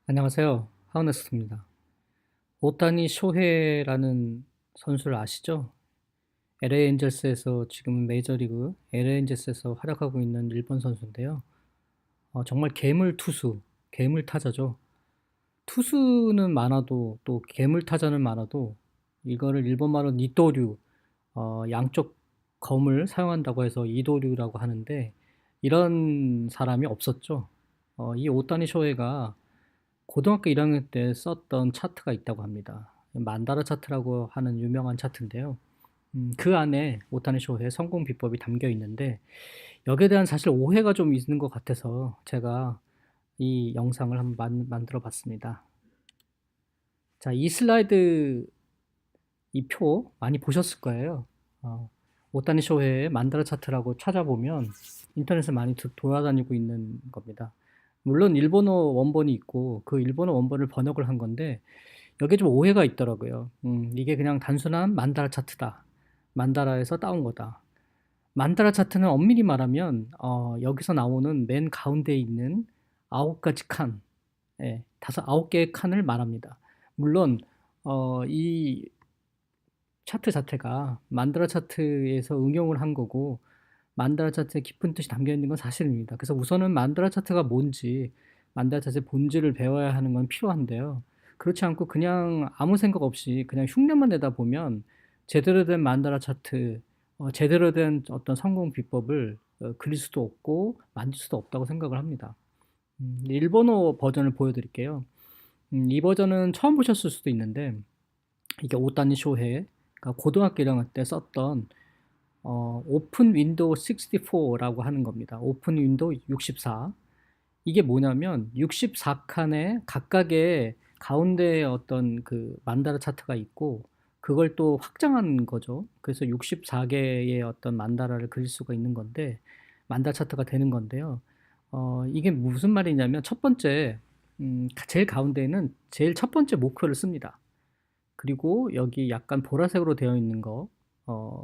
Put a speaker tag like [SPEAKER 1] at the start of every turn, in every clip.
[SPEAKER 1] 안녕하세요. 하우네스트입니다. 오타니 쇼헤라는 선수를 아시죠? LA 엔젤스에서 지금 메이저리그 LA 엔젤스에서 활약하고 있는 일본 선수인데요. 정말 괴물 투수, 괴물 타자죠. 투수는 많아도 또 괴물 타자는 많아도 이거를 일본말로 니도류, 양쪽 검을 사용한다고 해서 이도류라고 하는데 이런 사람이 없었죠. 이 오타니 쇼헤가 고등학교 1학년 때 썼던 차트가 있다고 합니다. 만다라 차트라고 하는 유명한 차트인데요. 그 안에 오타니 쇼헤의 성공 비법이 담겨 있는데 여기에 대한 사실 오해가 좀 있는 것 같아서 제가 이 영상을 한번 만들어 봤습니다. 자, 이 슬라이드 이 표 많이 보셨을 거예요. 오타니 쇼헤의 만다라 차트라고 찾아보면 인터넷에 많이 돌아다니고 있는 겁니다. 물론 일본어 원본이 있고 그 일본어 원본을 번역을 한 건데 여기에 좀 오해가 있더라고요. 이게 그냥 단순한 만다라 차트다. 만다라에서 따온 거다. 만다라 차트는 엄밀히 말하면 여기서 나오는 맨 가운데에 있는 9가지 칸, 예, 9개의 칸을 말합니다. 물론 이 차트 자체가 만다라 차트에서 응용을 한 거고 만다라 차트에 깊은 뜻이 담겨 있는 건 사실입니다. 그래서 우선은 만다라 차트가 뭔지, 만다라 차트의 본질을 배워야 하는 건 필요한데요. 그렇지 않고 그냥 아무 생각 없이 그냥 흉내만 내다 보면 제대로 된 만다라 차트, 제대로 된 어떤 성공 비법을 그릴 수도 없고 만들 수도 없다고 생각을 합니다. 일본어 버전을 보여드릴게요. 이 버전은 처음 보셨을 수도 있는데 이게 오타니 쇼헤, 그러니까 고등학교 1학년 때 썼던 오픈 윈도우 64라고 하는 겁니다. 오픈 윈도우 64. 이게 뭐냐면 64칸에 각각의 가운데에 어떤 그 만다라 차트가 있고 그걸 또 확장한 거죠. 그래서 64개의 어떤 만다라를 그릴 수가 있는 건데 만다라 차트가 되는 건데요. 이게 무슨 말이냐면 첫 번째 제일 가운데에는 제일 첫 번째 목표를 씁니다. 그리고 여기 약간 보라색으로 되어 있는 거,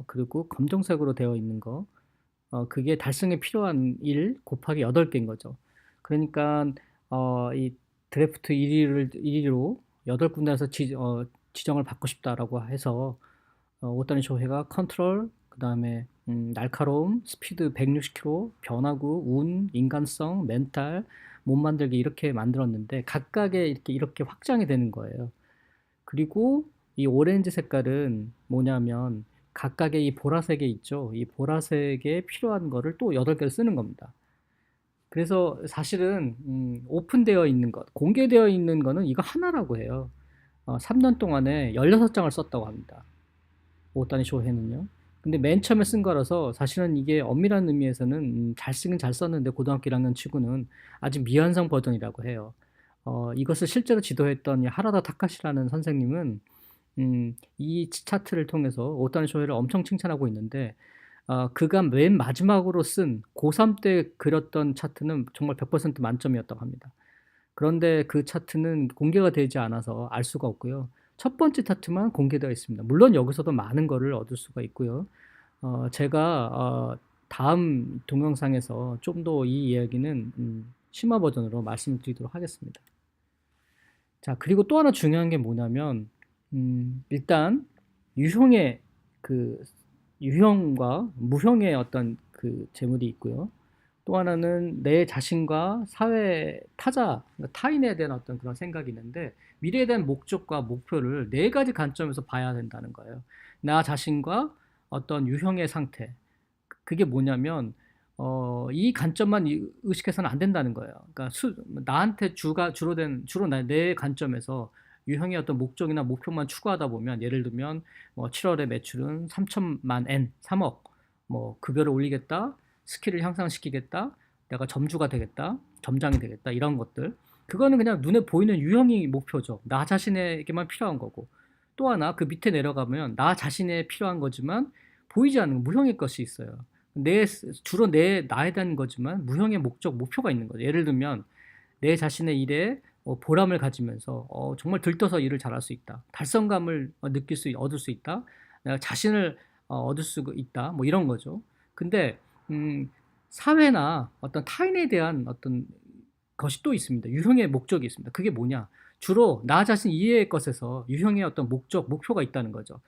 [SPEAKER 1] 그리고 검정색으로 되어 있는 거, 그게 달성에 필요한 일 곱하기 8개인 거죠. 그러니까 이 드래프트 1위로 8군데에서 지정을 받고 싶다라고 해서 오타니 쇼헤가 컨트롤, 그 다음에 날카로움, 스피드 160km, 변화구, 운, 인간성, 멘탈, 몸 만들기 이렇게 만들었는데 각각의 이렇게 확장이 되는 거예요. 그리고 이 오렌지 색깔은 뭐냐면 각각의 이 보라색에 있죠. 이 보라색에 필요한 거를 또 8개를 쓰는 겁니다. 그래서 사실은 오픈되어 있는 것, 공개되어 있는 거는 이거 하나라고 해요. 3년 동안에 16장을 썼다고 합니다. 오타니 쇼헤는요. 근데 맨 처음에 쓴 거라서 사실은 이게 엄밀한 의미에서는 잘 쓰긴 잘 썼는데 고등학교 1학년 치고는 아직 미완성 버전이라고 해요. 이것을 실제로 지도했던 이 하라다 타카시라는 선생님은 이 차트를 통해서 오타니 쇼헤를 엄청 칭찬하고 있는데 그가 맨 마지막으로 쓴 고3 때 그렸던 차트는 정말 100% 만점이었다고 합니다. 그런데 그 차트는 공개가 되지 않아서 알 수가 없고요. 첫 번째 차트만 공개되어 있습니다. 물론 여기서도 많은 거를 얻을 수가 있고요. 제가 다음 동영상에서 좀 더 이 이야기는 심화 버전으로 말씀드리도록 하겠습니다. 자, 그리고 또 하나 중요한 게 뭐냐면 일단 유형의 그 유형과 무형의 어떤 그 재물이 있고요. 또 하나는 내 자신과 사회 타자, 그러니까 타인에 대한 어떤 그런 생각이 있는데 미래에 대한 목적과 목표를 네 가지 관점에서 봐야 된다는 거예요. 나 자신과 어떤 유형의 상태. 그게 뭐냐면 이 관점만 의식해서는 안 된다는 거예요. 그러니까 나한테 주로 내 관점에서 유형의 어떤 목적이나 목표만 추구하다 보면 예를 들면 뭐 7월에 매출은 3천만 엔, 3억, 뭐 급여를 올리겠다, 스킬을 향상시키겠다, 내가 점주가 되겠다, 점장이 되겠다 이런 것들. 그거는 그냥 눈에 보이는 유형이 목표죠. 나 자신에게만 필요한 거고. 또 하나 그 밑에 내려가면 나 자신에 필요한 거지만 보이지 않는 무형의 것이 있어요. 주로 나에 대한 거지만 무형의 목표가 있는 거죠. 예를 들면 내 자신의 일에 보람을 가지면서 정말 들떠서 일을 잘할 수 있다. 달성감을 얻을 수 있다. 내가 자신을 얻을 수 있다. 뭐 이런 거죠. 근데 음, 사회나 어떤 타인에 대한 어떤 것이 또 있습니다. 유형의 목적이 있습니다. 그게 뭐냐? 주로 나 자신 이외의 것에서 유형의 어떤 목적, 목표가 있다는 거죠.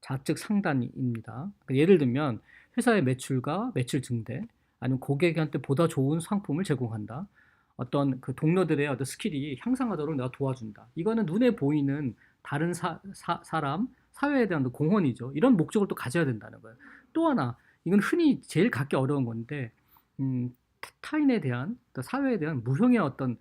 [SPEAKER 1] 좌측 상단입니다. 예를 들면 회사의 매출과 매출 증대, 아니면 고객한테 보다 좋은 상품을 제공한다. 어떤 그 동료들의 어떤 스킬이 향상하도록 내가 도와준다. 이거는 눈에 보이는 다른 사람, 사회에 대한 공헌이죠. 이런 목적을 또 가져야 된다는 거예요. 또 하나, 이건 흔히 제일 갖기 어려운 건데, 타인에 대한, 또 사회에 대한 무형의 어떤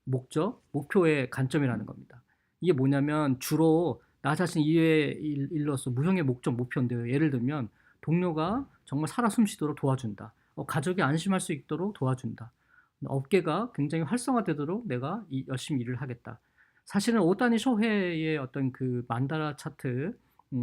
[SPEAKER 1] 목적, 목표의 관점이라는 겁니다. 이게 뭐냐면 주로 나 자신 이외의 일로서 무형의 목적, 목표인데요. 예를 들면 동료가 정말 살아 숨쉬도록 도와준다. 가족이 안심할 수 있도록 도와준다. 업계가 굉장히 활성화되도록 내가 열심히 일을 하겠다. 사실은 오다니 쇼헤이의 어떤 그 만다라 차트,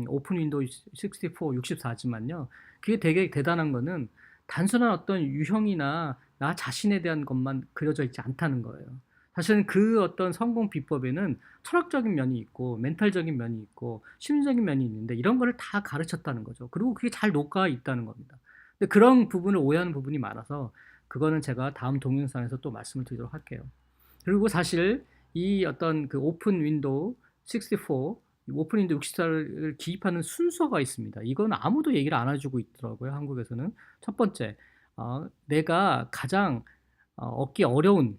[SPEAKER 1] 오픈 윈도우 64, 64지만요. 그게 되게 대단한 거는 단순한 어떤 유형이나 나 자신에 대한 것만 그려져 있지 않다는 거예요. 사실은 그 어떤 성공 비법에는 철학적인 면이 있고 멘탈적인 면이 있고 심리적인 면이 있는데 이런 거를 다 가르쳤다는 거죠. 그리고 그게 잘 녹아 있다는 겁니다. 근데 그런 부분을 오해하는 부분이 많아서 그거는 제가 다음 동영상에서 또 말씀을 드리도록 할게요. 그리고 사실 이 어떤 그 오픈 윈도우 64, 오픈 윈도우 64를 기입하는 순서가 있습니다. 이건 아무도 얘기를 안 해주고 있더라고요. 한국에서는. 첫 번째, 내가 가장 얻기 어려운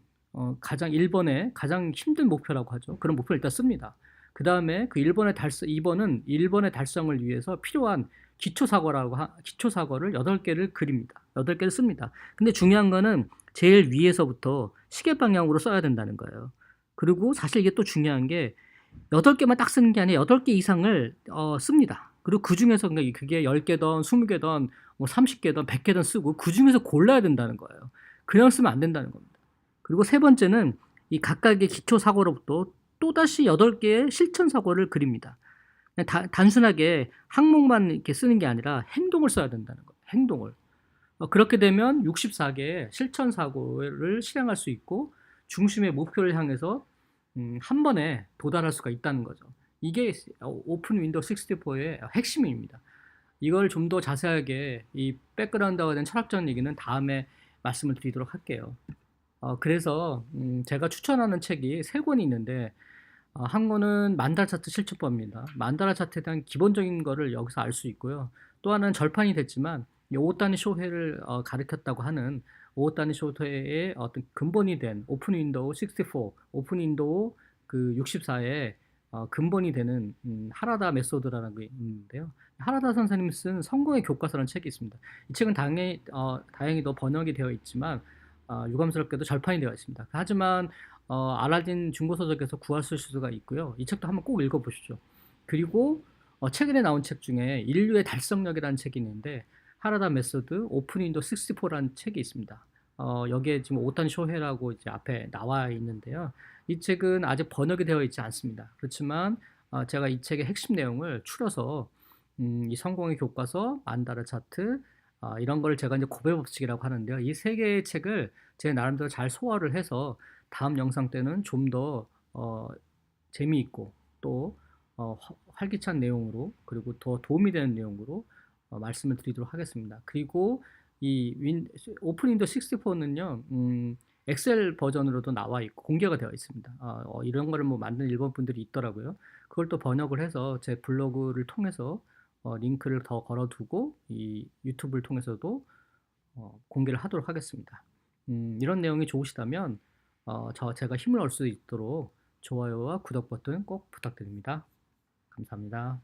[SPEAKER 1] 가장 1번의 가장 힘든 목표라고 하죠. 그런 목표를 일단 씁니다. 그 다음에 그 2번은 1번의 달성을 위해서 필요한 기초사고를 8개를 그립니다. 8개를 씁니다. 근데 중요한 거는 제일 위에서부터 시계 방향으로 써야 된다는 거예요. 그리고 사실 이게 또 중요한 게 8개만 딱 쓰는 게 아니라 8개 이상을 씁니다. 그리고 그 중에서 그게 10개든 20개든 뭐 30개든 100개든 쓰고 그 중에서 골라야 된다는 거예요. 그냥 쓰면 안 된다는 겁니다. 그리고 세 번째는 이 각각의 기초 사고로부터 또다시 8개의 실천 사고를 그립니다. 단순하게 항목만 이렇게 쓰는 게 아니라 행동을 써야 된다는 거예요. 행동을. 그렇게 되면 64개의 실천 사고를 실행할 수 있고 중심의 목표를 향해서 한 번에 도달할 수가 있다는 거죠. 이게 오픈 윈도우 64의 핵심입니다. 이걸 좀 더 자세하게 이 백그라운드와 된 철학적인 얘기는 다음에 말씀을 드리도록 할게요. 그래서 제가 추천하는 책이 3권이 있는데 한 권은 만다라 차트 실습법입니다. 만다라 차트에 대한 기본적인 거를 여기서 알 수 있고요. 또 하나는 절판이 됐지만 오다니 쇼헤를 가르쳤다고 하는 오다니 쇼헤의 어떤 근본이 된 오픈 윈도우 64, 오픈 윈도우 그 64의 근본이 되는 하라다 메소드라는 게 있는데요. 하라다 선생님이 쓴 성공의 교과서라는 책이 있습니다. 이 책은 다행히도 번역이 되어 있지만 유감스럽게도 절판이 되어 있습니다. 하지만 알라딘 중고서적에서 구할 수 있을 수가 있고요. 이 책도 한번 꼭 읽어보시죠. 그리고 최근에 나온 책 중에 인류의 달성력이라는 책이 있는데 하라다 메소드 오픈 윈도우 64라는 책이 있습니다. 여기에 지금 오탄 쇼헤라고 이제 앞에 나와 있는데요. 이 책은 아직 번역이 되어 있지 않습니다. 그렇지만 제가 이 책의 핵심 내용을 추려서 이 성공의 교과서, 만다라 차트 이런 걸 제가 이제 고배 법칙이라고 하는데요. 이 3개의 책을 제 나름대로 잘 소화를 해서 다음 영상 때는 좀 더 재미있고 또 활기찬 내용으로 그리고 더 도움이 되는 내용으로 말씀을 드리도록 하겠습니다. 그리고 이 오픈 윈도우 64는요, 엑셀 버전으로도 나와 있고 공개가 되어 있습니다. 이런 거를 뭐 만든 일본 분들이 있더라고요. 그걸 또 번역을 해서 제 블로그를 통해서 링크를 더 걸어두고 이 유튜브를 통해서도 공개를 하도록 하겠습니다. 이런 내용이 좋으시다면 제가 힘을 얻을 수 있도록 좋아요와 구독 버튼 꼭 부탁드립니다. 감사합니다.